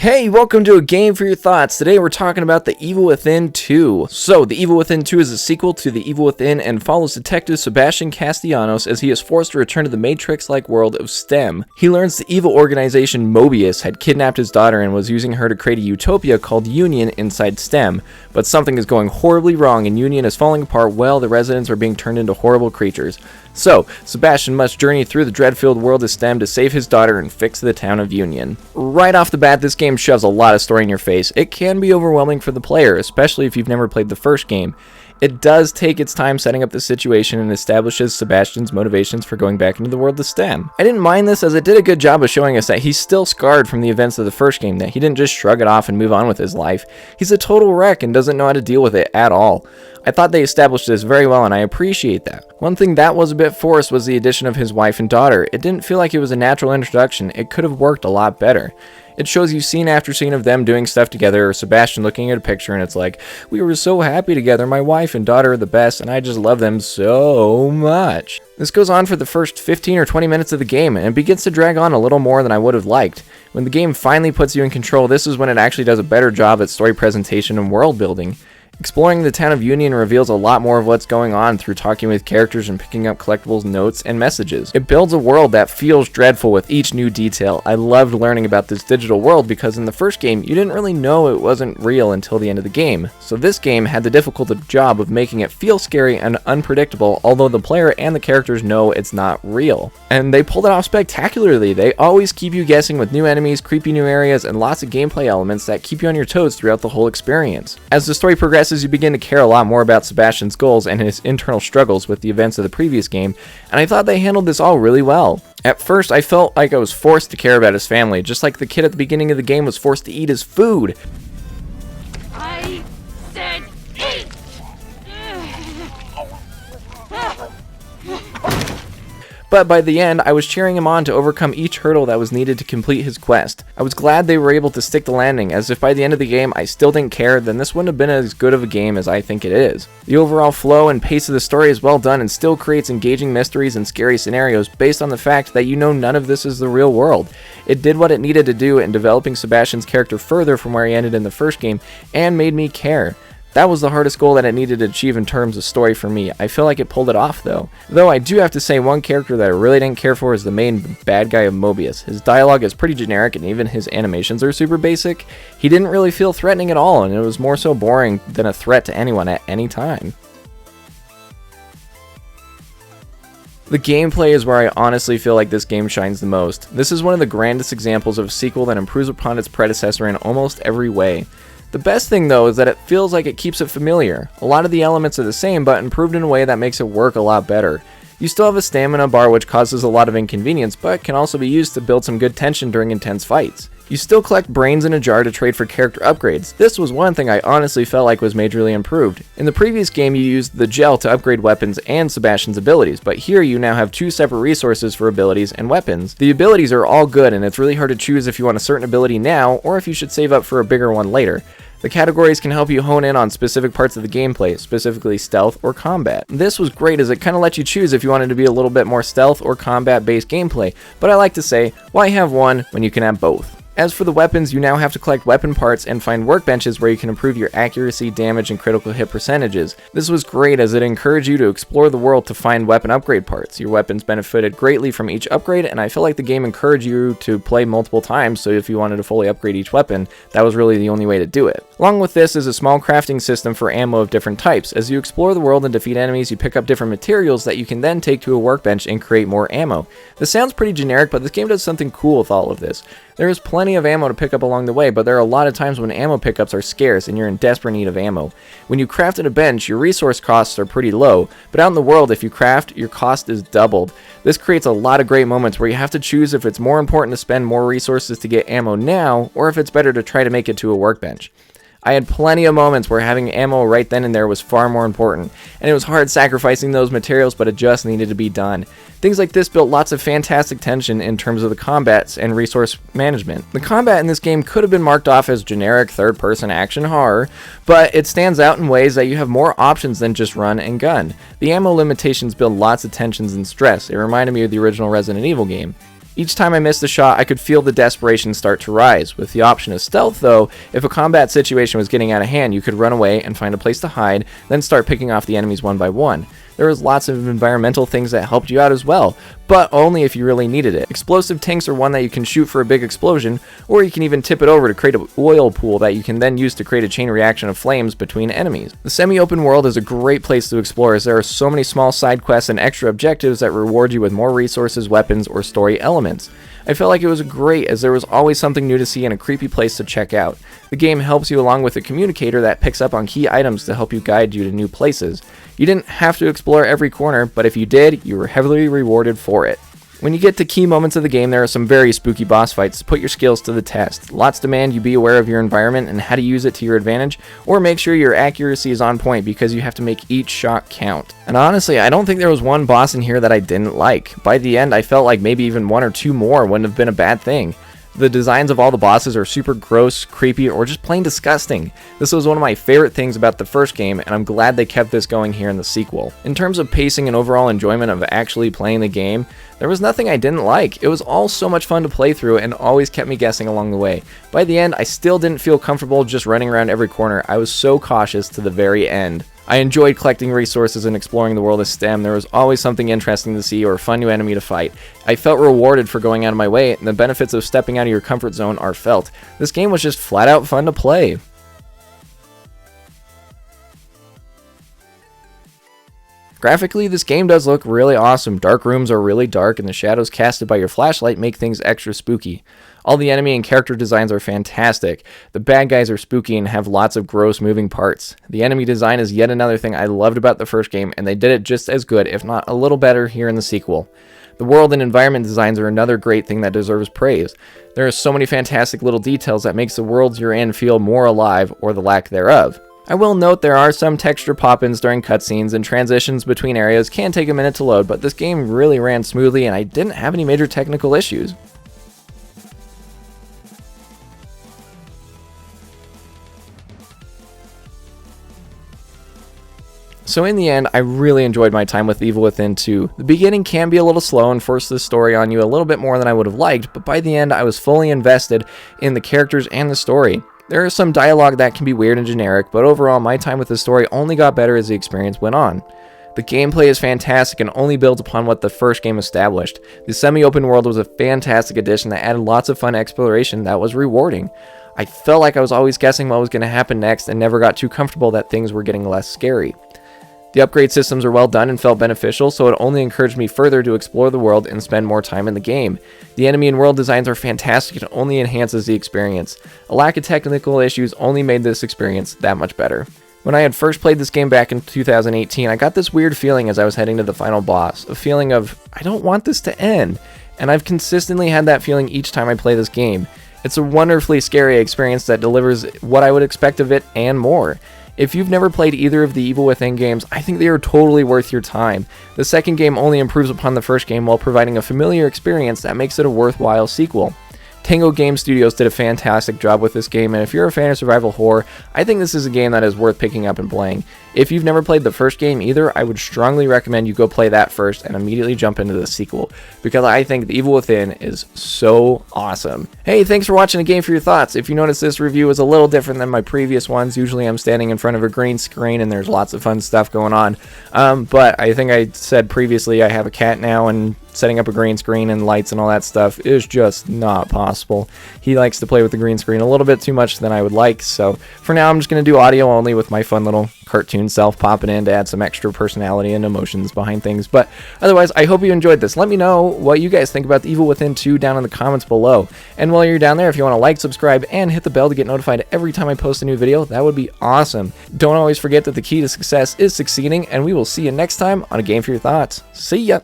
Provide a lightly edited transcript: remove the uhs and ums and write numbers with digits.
Hey, welcome to A Game for Your Thoughts. Today we're talking about The Evil Within 2. So, The Evil Within 2 is a sequel to The Evil Within and follows Detective Sebastian Castellanos as he is forced to return to the Matrix-like world of STEM. He learns the evil organization Mobius had kidnapped his daughter and was using her to create a utopia called Union inside STEM. But something is going horribly wrong and Union is falling apart while the residents are being turned into horrible creatures. So, Sebastian must journey through the dread-filled world of STEM to save his daughter and fix the town of Union. Right off the bat, this game shoves a lot of story in your face. It can be overwhelming for the player, especially if you've never played the first game. It does take its time setting up the situation and establishes Sebastian's motivations for going back into the world of STEM. I didn't mind this as it did a good job of showing us that he's still scarred from the events of the first game, that he didn't just shrug it off and move on with his life. He's a total wreck and doesn't know how to deal with it at all. I thought they established this very well and I appreciate that. One thing that was a bit forced was the addition of his wife and daughter. It didn't feel like it was a natural introduction. It could have worked a lot better. It shows you scene after scene of them doing stuff together, or Sebastian looking at a picture and it's like, we were so happy together, my wife and daughter are the best and I just love them so much. This goes on for the first 15 or 20 minutes of the game and it begins to drag on a little more than I would have liked. When the game finally puts you in control, this is when it actually does a better job at story presentation and world building. Exploring the town of Union reveals a lot more of what's going on through talking with characters and picking up collectibles, notes, and messages. It builds a world that feels dreadful with each new detail. I loved learning about this digital world because in the first game, you didn't really know it wasn't real until the end of the game. So this game had the difficult job of making it feel scary and unpredictable, although the player and the characters know it's not real. And they pulled it off spectacularly. They always keep you guessing with new enemies, creepy new areas, and lots of gameplay elements that keep you on your toes throughout the whole experience. As the story progresses, you begin to care a lot more about Sebastian's goals and his internal struggles with the events of the previous game, and I thought they handled this all really well. At first, I felt like I was forced to care about his family, just like the kid at the beginning of the game was forced to eat his food. I said eat! But by the end, I was cheering him on to overcome each hurdle that was needed to complete his quest. I was glad they were able to stick the landing, as if by the end of the game I still didn't care, then this wouldn't have been as good of a game as I think it is. The overall flow and pace of the story is well done and still creates engaging mysteries and scary scenarios based on the fact that you know none of this is the real world. It did what it needed to do in developing Sebastian's character further from where he ended in the first game, and made me care. That was the hardest goal that it needed to achieve in terms of story for me. I feel like it pulled it off though. Though I do have to say one character that I really didn't care for is the main bad guy of Mobius. His dialogue is pretty generic and even his animations are super basic. He didn't really feel threatening at all and it was more so boring than a threat to anyone at any time. The gameplay is where I honestly feel like this game shines the most. This is one of the grandest examples of a sequel that improves upon its predecessor in almost every way. The best thing though is that it feels like it keeps it familiar. A lot of the elements are the same but improved in a way that makes it work a lot better. You still have a stamina bar which causes a lot of inconvenience but can also be used to build some good tension during intense fights. You still collect brains in a jar to trade for character upgrades. This was one thing I honestly felt like was majorly improved. In the previous game you used the gel to upgrade weapons and Sebastian's abilities, but here you now have two separate resources for abilities and weapons. The abilities are all good and it's really hard to choose if you want a certain ability now or if you should save up for a bigger one later. The categories can help you hone in on specific parts of the gameplay, specifically stealth or combat. This was great as it kind of let you choose if you wanted to be a little bit more stealth or combat based gameplay, but I like to say, why have one when you can have both? As for the weapons, you now have to collect weapon parts and find workbenches where you can improve your accuracy, damage, and critical hit percentages. This was great as it encouraged you to explore the world to find weapon upgrade parts. Your weapons benefited greatly from each upgrade, and I feel like the game encouraged you to play multiple times, so if you wanted to fully upgrade each weapon, that was really the only way to do it. Along with this is a small crafting system for ammo of different types. As you explore the world and defeat enemies, you pick up different materials that you can then take to a workbench and create more ammo. This sounds pretty generic, but this game does something cool with all of this. There is plenty of ammo to pick up along the way, but there are a lot of times when ammo pickups are scarce and you're in desperate need of ammo. When you craft at a bench, your resource costs are pretty low, but out in the world, if you craft, your cost is doubled. This creates a lot of great moments where you have to choose if it's more important to spend more resources to get ammo now, or if it's better to try to make it to a workbench. I had plenty of moments where having ammo right then and there was far more important, and it was hard sacrificing those materials, but it just needed to be done. Things like this built lots of fantastic tension in terms of the combats and resource management. The combat in this game could have been marked off as generic third-person action horror, but it stands out in ways that you have more options than just run and gun. The ammo limitations build lots of tensions and stress. It reminded me of the original Resident Evil game. Each time I missed a shot, I could feel the desperation start to rise. With the option of stealth, though, if a combat situation was getting out of hand, you could run away and find a place to hide, then start picking off the enemies one by one. There was lots of environmental things that helped you out as well, but only if you really needed it. Explosive tanks are one that you can shoot for a big explosion, or you can even tip it over to create an oil pool that you can then use to create a chain reaction of flames between enemies. The semi-open world is a great place to explore, as there are so many small side quests and extra objectives that reward you with more resources, weapons, or story elements. I felt like it was great, as there was always something new to see and a creepy place to check out. The game helps you along with a communicator that picks up on key items to help you guide you to new places. You didn't have to explore every corner, but if you did, you were heavily rewarded for it. When you get to key moments of the game, there are some very spooky boss fights to put your skills to the test. Lots demand you be aware of your environment and how to use it to your advantage, or make sure your accuracy is on point because you have to make each shot count. And honestly, I don't think there was one boss in here that I didn't like. By the end, I felt like maybe even one or two more wouldn't have been a bad thing. The designs of all the bosses are super gross, creepy, or just plain disgusting. This was one of my favorite things about the first game, and I'm glad they kept this going here in the sequel. In terms of pacing and overall enjoyment of actually playing the game, there was nothing I didn't like. It was all so much fun to play through and always kept me guessing along the way. By the end, I still didn't feel comfortable just running around every corner. I was so cautious to the very end. I enjoyed collecting resources and exploring the world of STEM. There was always something interesting to see or a fun new enemy to fight. I felt rewarded for going out of my way, and the benefits of stepping out of your comfort zone are felt. This game was just flat out fun to play. Graphically, this game does look really awesome. Dark rooms are really dark, and the shadows casted by your flashlight make things extra spooky. All the enemy and character designs are fantastic. The bad guys are spooky and have lots of gross moving parts. The enemy design is yet another thing I loved about the first game, and they did it just as good, if not a little better, here in the sequel. The world and environment designs are another great thing that deserves praise. There are so many fantastic little details that makes the worlds you're in feel more alive, or the lack thereof. I will note there are some texture pop-ins during cutscenes, and transitions between areas can take a minute to load, but this game really ran smoothly and I didn't have any major technical issues. So in the end, I really enjoyed my time with Evil Within 2. The beginning can be a little slow and force the story on you a little bit more than I would have liked, but by the end I was fully invested in the characters and the story. There is some dialogue that can be weird and generic, but overall my time with the story only got better as the experience went on. The gameplay is fantastic and only builds upon what the first game established. The semi-open world was a fantastic addition that added lots of fun exploration that was rewarding. I felt like I was always guessing what was going to happen next and never got too comfortable that things were getting less scary. The upgrade systems are well done and felt beneficial, so it only encouraged me further to explore the world and spend more time in the game. The enemy and world designs are fantastic and only enhances the experience. A lack of technical issues only made this experience that much better. When I had first played this game back in 2018, I got this weird feeling as I was heading to the final boss, a feeling of, I don't want this to end, and I've consistently had that feeling each time I play this game. It's a wonderfully scary experience that delivers what I would expect of it and more. If you've never played either of the Evil Within games, I think they are totally worth your time. The second game only improves upon the first game while providing a familiar experience that makes it a worthwhile sequel. Tango Game Studios did a fantastic job with this game, and if you're a fan of survival horror, I think this is a game that is worth picking up and playing. If you've never played the first game either, I would strongly recommend you go play that first and immediately jump into the sequel, because I think The Evil Within is so awesome. Hey, thanks for watching A Game for Your Thoughts. If you notice, this review is a little different than my previous ones. Usually I'm standing in front of a green screen and there's lots of fun stuff going on, but I think I said previously I have a cat now, and setting up a green screen and lights and all that stuff is just not possible. He likes to play with the green screen a little bit too much than I would like, so for now I'm just going to do audio only with my fun little cartoon self popping in to add some extra personality and emotions behind things. But otherwise, I hope you enjoyed this. Let me know what you guys think about The Evil Within 2 down in the comments below. And while you're down there, if you want to like, subscribe, and hit the bell to get notified every time I post a new video, that would be awesome. Don't always forget that the key to success is succeeding, and we will see you next time on A Game for Your Thoughts. See ya!